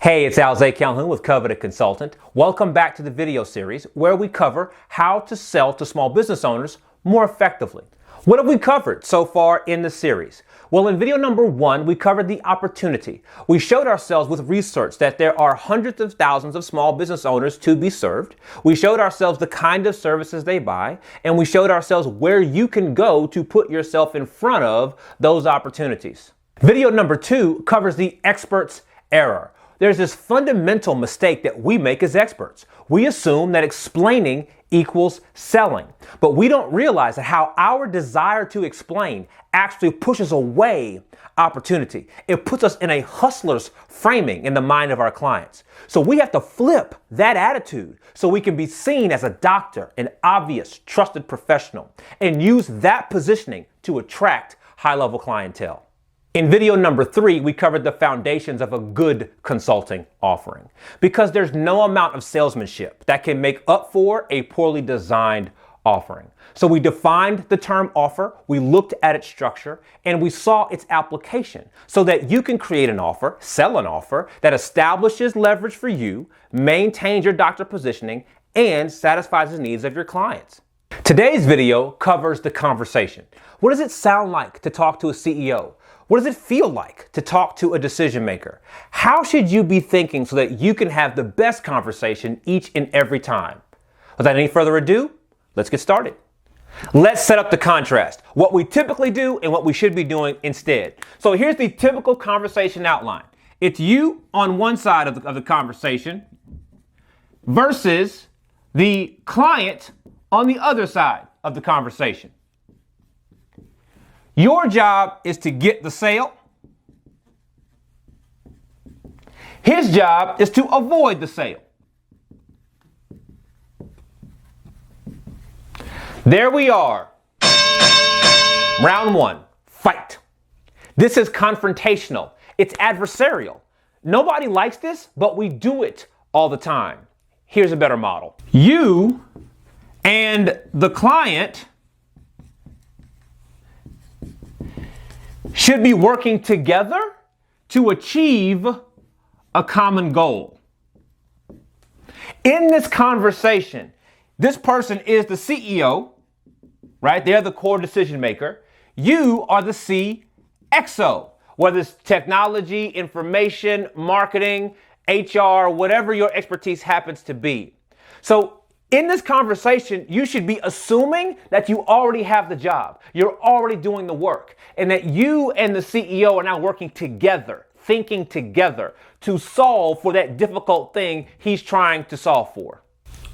Hey, it's Alzay Calhoun with Coveted Consultant. Welcome back to the video series where we cover how to sell to small business owners more effectively. What have we covered so far in the series? Well, in video number 1, we covered the opportunity. We showed ourselves with research that there are hundreds of thousands of small business owners to be served. We showed ourselves the kind of services they buy, and we showed ourselves where you can go to put yourself in front of those opportunities. Video number 2 covers the expert's error. There's this fundamental mistake that we make as experts. We assume that explaining equals selling, but we don't realize that how our desire to explain actually pushes away opportunity. It puts us in a hustler's framing in the mind of our clients. So we have to flip that attitude so we can be seen as a doctor, an obvious, trusted professional, and use that positioning to attract high-level clientele. In video number 3, we covered the foundations of a good consulting offering because there's no amount of salesmanship that can make up for a poorly designed offering. So we defined the term offer, we looked at its structure, and we saw its application so that you can create an offer, sell an offer that establishes leverage for you, maintains your doctor positioning, and satisfies the needs of your clients. Today's video covers the conversation. What does it sound like to talk to a CEO? What does it feel like to talk to a decision maker? How should you be thinking so that you can have the best conversation each and every time? Without any further ado, let's get started. Let's set up the contrast, what we typically do and what we should be doing instead. So here's the typical conversation outline. It's you on one side of the conversation versus the client on the other side of the conversation. Your job is to get the sale. His job is to avoid the sale. There we are. Round 1, fight. This is confrontational. It's adversarial. Nobody likes this, but we do it all the time. Here's a better model. You and the client should be working together to achieve a common goal. In this conversation, this person is the CEO, right? They're the core decision maker. You are the CXO, whether it's technology, information, marketing, HR, whatever your expertise happens to be. So in this conversation, you should be assuming that you already have the job. You're already doing the work, and that you and the CEO are now working together, thinking together to solve for that difficult thing he's trying to solve for.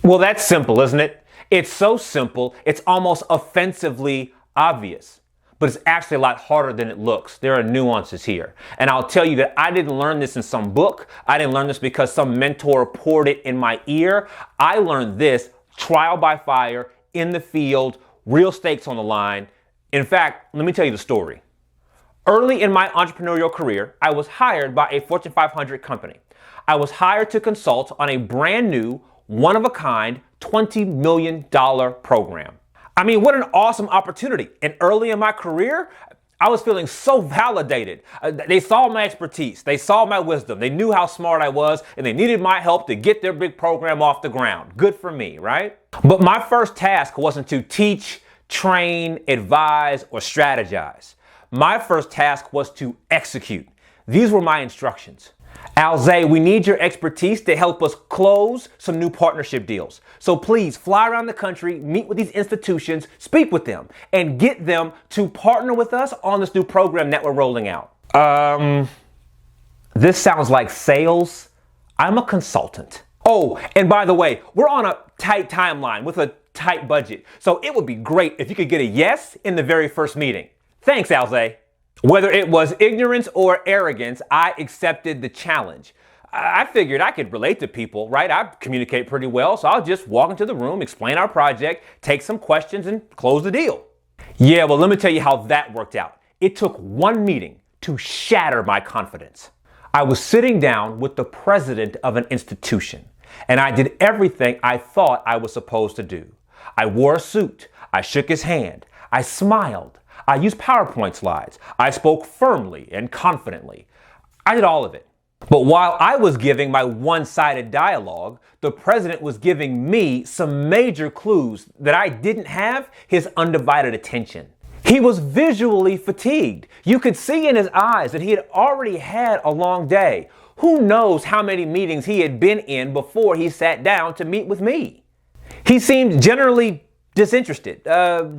Well, that's simple, isn't it? It's so simple, it's almost offensively obvious. But it's actually a lot harder than it looks. There are nuances here. And I'll tell you that I didn't learn this in some book. I didn't learn this because some mentor poured it in my ear. I learned this trial by fire, in the field, real stakes on the line. In fact, let me tell you the story. Early in my entrepreneurial career, I was hired by a Fortune 500 company. I was hired to consult on a brand new, one-of-a-kind, $20 million program. I mean, what an awesome opportunity. And early in my career, I was feeling so validated. They saw my expertise. They saw my wisdom. They knew how smart I was, and they needed my help to get their big program off the ground. Good for me, right? But my first task wasn't to teach, train, advise, or strategize. My first task was to execute. These were my instructions. Alzay, we need your expertise to help us close some new partnership deals. So please fly around the country, meet with these institutions, speak with them, and get them to partner with us on this new program that we're rolling out. This sounds like sales. I'm a consultant. Oh, and by the way, we're on a tight timeline with a tight budget. So it would be great if you could get a yes in the very first meeting. Thanks, Alzay. Whether it was ignorance or arrogance, I accepted the challenge. I figured I could relate to people, right? I communicate pretty well, so I'll just walk into the room, explain our project, take some questions, and close the deal. Yeah, well, let me tell you how that worked out. It took one meeting to shatter my confidence. I was sitting down with the president of an institution, and I did everything I thought I was supposed to do. I wore a suit. I shook his hand. I smiled. I used PowerPoint slides. I spoke firmly and confidently. I did all of it. But while I was giving my one-sided dialogue, the president was giving me some major clues that I didn't have his undivided attention. He was visually fatigued. You could see in his eyes that he had already had a long day. Who knows how many meetings he had been in before he sat down to meet with me? He seemed generally disinterested,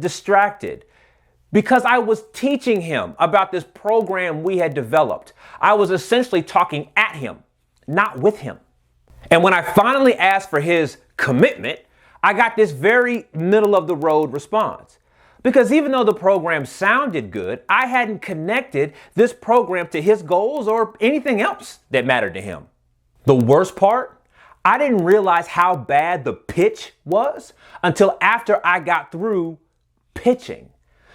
distracted, because I was teaching him about this program we had developed. I was essentially talking at him, not with him. And when I finally asked for his commitment, I got this very middle of the road response. Because even though the program sounded good, I hadn't connected this program to his goals or anything else that mattered to him. The worst part, I didn't realize how bad the pitch was until after I got through pitching.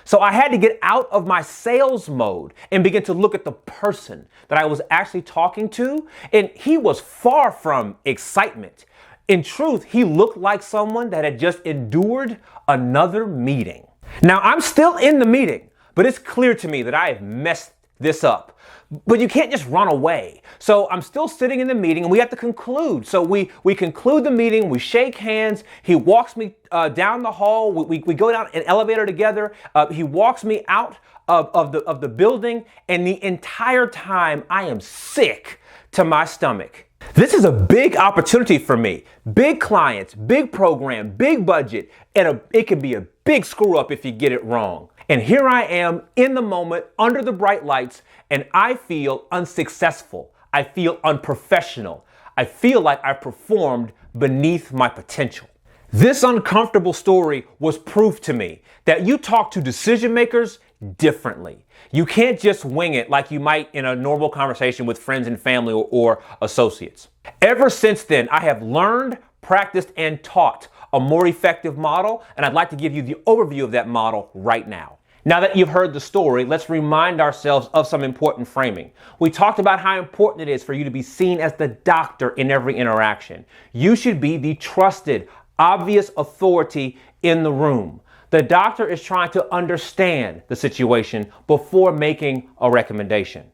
So I had to get out of my sales mode and begin to look at the person that I was actually talking to. And he was far from excitement. In truth, he looked like someone that had just endured another meeting. Now, I'm still in the meeting, but it's clear to me that I have messed this up. But you can't just run away. So I'm still sitting in the meeting and we have to conclude. So we conclude the meeting, we shake hands, he walks me down the hall, we go down an elevator together, he walks me out of the building, and the entire time I am sick to my stomach. This is a big opportunity for me. Big clients, big program, big budget, and it can be a big screw up if you get it wrong. And here I am in the moment under the bright lights, and I feel unsuccessful. I feel unprofessional. I feel like I performed beneath my potential. This uncomfortable story was proof to me that you talk to decision makers differently. You can't just wing it like you might in a normal conversation with friends and family or associates. Ever since then, I have learned, practiced, and taught a more effective model, and I'd like to give you the overview of that model right now. Now that you've heard the story, let's remind ourselves of some important framing. We talked about how important it is for you to be seen as the doctor in every interaction. You should be the trusted, obvious authority in the room. The doctor is trying to understand the situation before making a recommendation.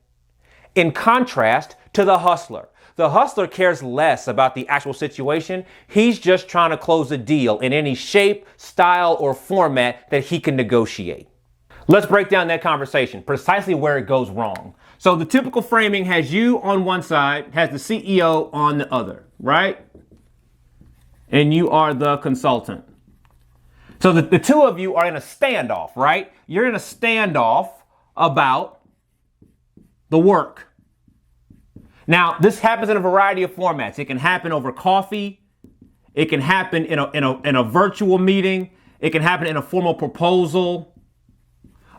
In contrast to the hustler cares less about the actual situation. He's just trying to close a deal in any shape, style, or format that he can negotiate. Let's break down that conversation, precisely where it goes wrong. So the typical framing has you on one side, has the CEO on the other, right? And you are the consultant. So the two of you are in a standoff, right? You're in a standoff about the work. Now, this happens in a variety of formats. It can happen over coffee. It can happen in a virtual meeting. It can happen in a formal proposal.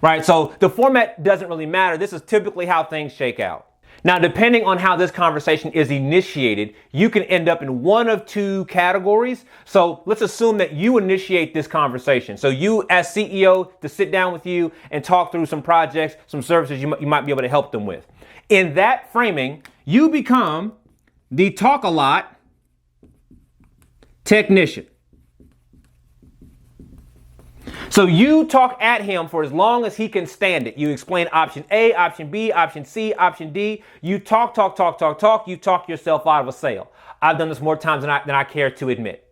Right, so the format doesn't really matter. This is typically how things shake out. Now, depending on how this conversation is initiated, you can end up in one of two categories. So let's assume that you initiate this conversation. So you as CEO to sit down with you and talk through some projects, some services you might be able to help them with. In that framing, you become the talk a lot technician. So you talk at him for as long as he can stand it. You explain option A, option B, option C, option D. You talk. You talk yourself out of a sale. I've done this more times than I care to admit.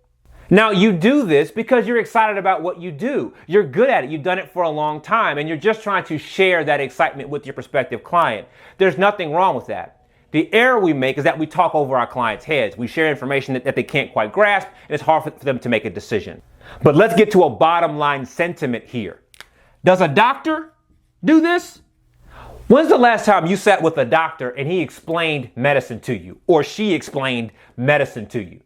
Now, you do this because you're excited about what you do. You're good at it. You've done it for a long time, and you're just trying to share that excitement with your prospective client. There's nothing wrong with that. The error we make is that we talk over our clients' heads. We share information that they can't quite grasp, and it's hard for them to make a decision. But let's get to a bottom line sentiment here. Does a doctor do this? When's the last time you sat with a doctor and he explained medicine to you, or she explained medicine to you?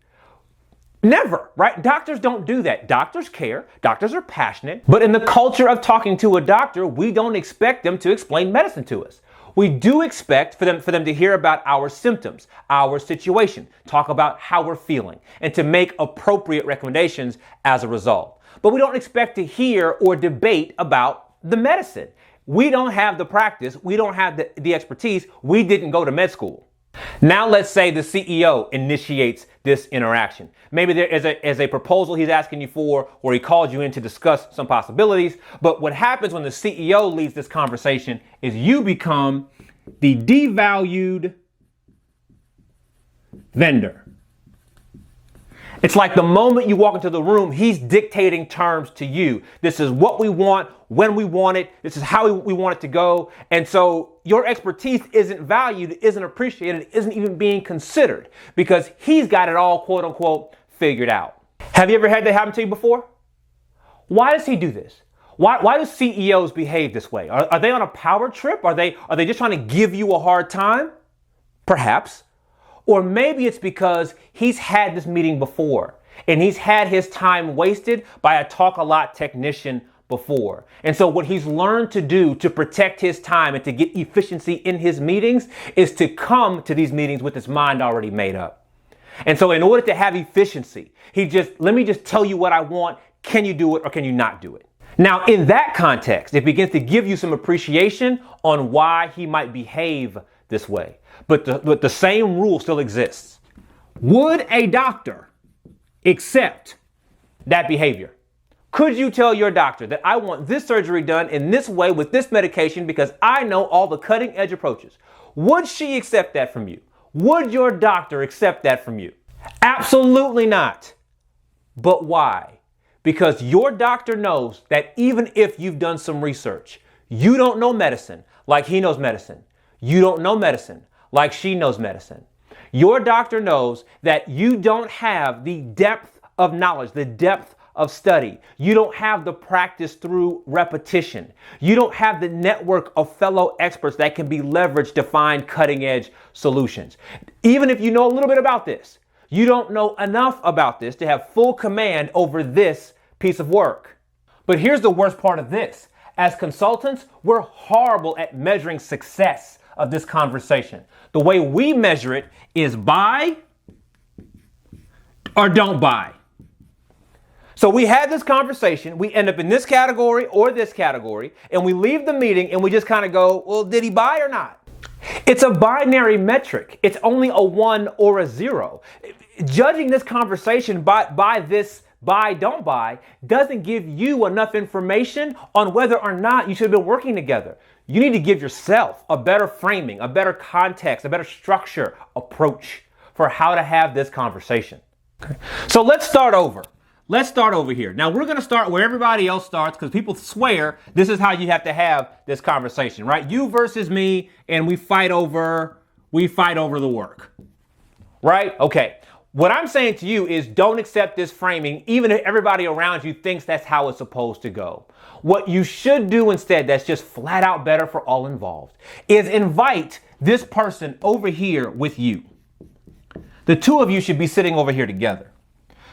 Never, right? Doctors don't do that. Doctors care. Doctors are passionate. But in the culture of talking to a doctor, we don't expect them to explain medicine to us. We do expect for them to hear about our symptoms, our situation, talk about how we're feeling, and to make appropriate recommendations as a result. But we don't expect to hear or debate about the medicine. We don't have the practice. We don't have the expertise. We didn't go to med school. Now let's say the CEO initiates this interaction. Maybe there is a proposal he's asking you for, or he called you in to discuss some possibilities. But what happens when the CEO leads this conversation is you become the devalued vendor. It's like the moment you walk into the room, he's dictating terms to you. This is what we want, when we want it. This is how we want it to go. And so your expertise isn't valued, isn't appreciated, isn't even being considered because he's got it all, quote unquote, figured out. Have you ever had that happen to you before? Why does he do this? Why do CEOs behave this way? Are they on a power trip? Are they just trying to give you a hard time? Perhaps. Or maybe it's because he's had this meeting before and he's had his time wasted by a talk-a-lot technician before. And so what he's learned to do to protect his time and to get efficiency in his meetings is to come to these meetings with his mind already made up. And so in order to have efficiency, let me just tell you what I want. Can you do it or can you not do it? Now, in that context, it begins to give you some appreciation on why he might behave this way. But the same rule still exists. Would a doctor accept that behavior? Could you tell your doctor that I want this surgery done in this way with this medication because I know all the cutting edge approaches? Would she accept that from you? Would your doctor accept that from you? Absolutely not. But why? Because your doctor knows that even if you've done some research, you don't know medicine like he knows medicine. You don't know medicine like she knows medicine. Your doctor knows that you don't have the depth of knowledge, the depth of study. You don't have the practice through repetition. You don't have the network of fellow experts that can be leveraged to find cutting edge solutions. Even if you know a little bit about this, you don't know enough about this to have full command over this piece of work. But here's the worst part of this. As consultants, we're horrible at measuring success of this conversation. The way we measure it is buy or don't buy. So we had this conversation, we end up in this category or this category, and we leave the meeting and we just kind of go, well, did he buy or not? It's a binary metric. It's only a 1 or a 0. Judging this conversation by this buy, don't buy, doesn't give you enough information on whether or not you should have been working together. You need to give yourself a better framing, a better context, a better structure approach for how to have this conversation. Okay. So let's start over. Let's start over here. Now we're going to start where everybody else starts because people swear this is how you have to have this conversation, right? You versus me, and we fight over the work, right? Okay. What I'm saying to you is don't accept this framing, even if everybody around you thinks that's how it's supposed to go. What you should do instead, that's just flat out better for all involved, is invite this person over here with you. The two of you should be sitting over here together.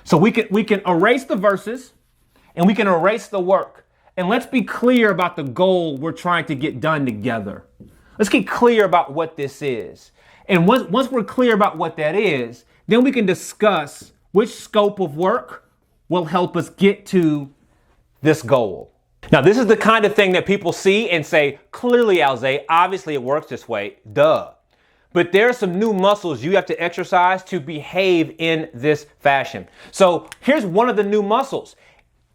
So we can erase the verses and we can erase the work. And let's be clear about the goal we're trying to get done together. Let's get clear about what this is. And once we're clear about what that is, then we can discuss which scope of work will help us get to this goal. Now, this is the kind of thing that people see and say, clearly, Alze, obviously it works this way, duh. But there are some new muscles you have to exercise to behave in this fashion. So here's one of the new muscles.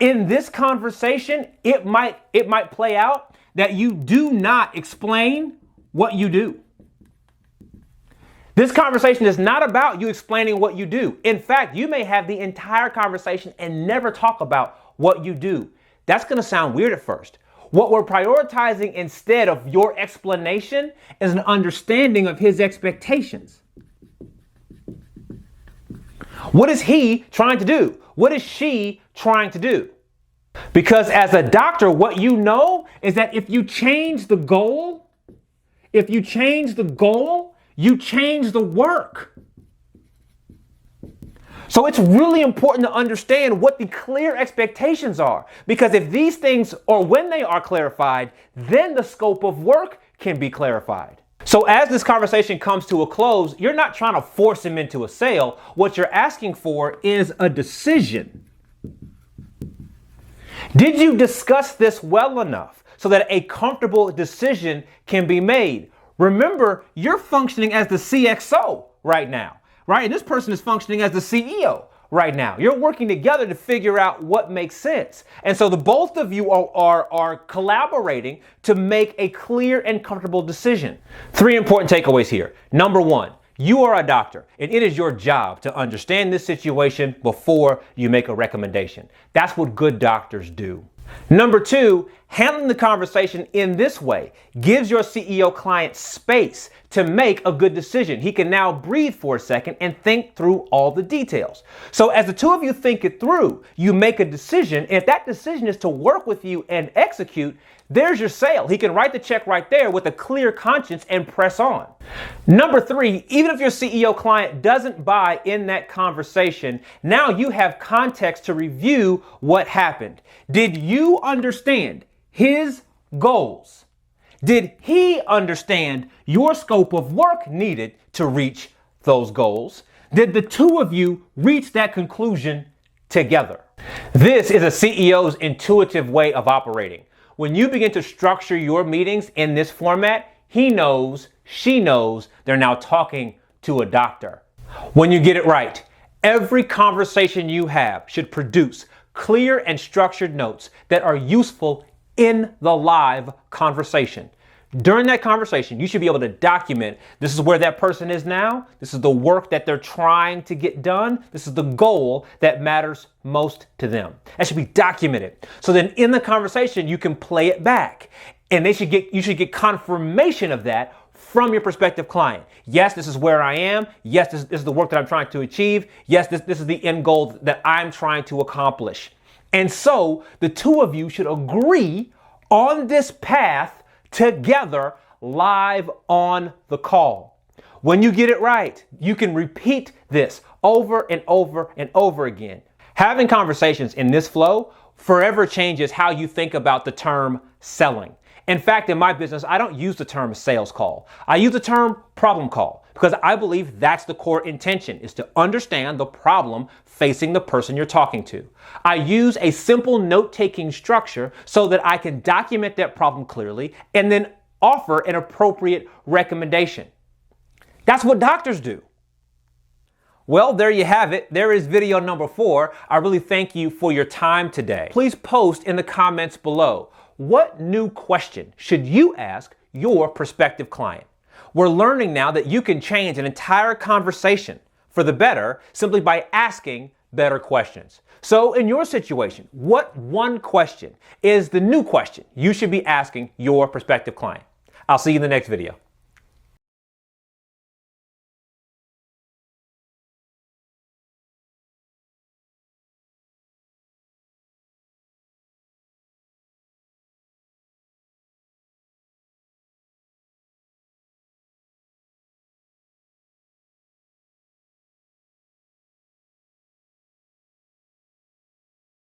In this conversation, it might play out that you do not explain what you do. This conversation is not about you explaining what you do. In fact, you may have the entire conversation and never talk about what you do. That's going to sound weird at first. What we're prioritizing instead of your explanation is an understanding of his expectations. What is he trying to do? What is she trying to do? Because as a doctor, what you know is that if you change the goal, you change the work. So it's really important to understand what the clear expectations are, because if these things, or when they are clarified, then the scope of work can be clarified. So as this conversation comes to a close, you're not trying to force him into a sale. What you're asking for is a decision. Did you discuss this well enough so that a comfortable decision can be made? Remember, you're functioning as the CXO right now. Right? And this person is functioning as the CEO right now. You're working together to figure out what makes sense. And so the both of you are collaborating to make a clear and comfortable decision. 3 important takeaways here. Number 1, You are a doctor, and it is your job to understand this situation before you make a recommendation. That's what good doctors do. Number 2, handling the conversation in this way gives your CEO client space to make a good decision. He can now breathe for a second and think through all the details. So as the two of you think it through, you make a decision. And if that decision is to work with you and execute, there's your sale. He can write the check right there with a clear conscience and press on. Number 3, even if your CEO client doesn't buy in that conversation, now you have context to review what happened. Did you understand his goals? Did he understand your scope of work needed to reach those goals? Did the two of you reach that conclusion together? This is a CEO's intuitive way of operating. When you begin to structure your meetings in this format, he knows, she knows they're now talking to a doctor. When you get it right, every conversation you have should produce clear and structured notes that are useful in the live conversation. During that conversation, you should be able to document, this is where that person is now, this is the work that they're trying to get done, this is the goal that matters most to them. That should be documented. So then in the conversation, you can play it back. And you should get confirmation of that from your prospective client. Yes, this is where I am. Yes, this is the work that I'm trying to achieve. Yes, this is the end goal that I'm trying to accomplish. And so the two of you should agree on this path together live on the call. When you get it right, you can repeat this over and over and over again. Having conversations in this flow forever changes how you think about the term selling. In fact, in my business, I don't use the term sales call. I use the term problem call because I believe that's the core intention, is to understand the problem facing the person you're talking to. I use a simple note-taking structure so that I can document that problem clearly and then offer an appropriate recommendation. That's what doctors do. Well, there you have it. There is video number 4. I really thank you for your time today. Please post in the comments below. What new question should you ask your prospective client? We're learning now that you can change an entire conversation for the better simply by asking better questions. So in your situation, what one question is the new question you should be asking your prospective client? I'll see you in the next video.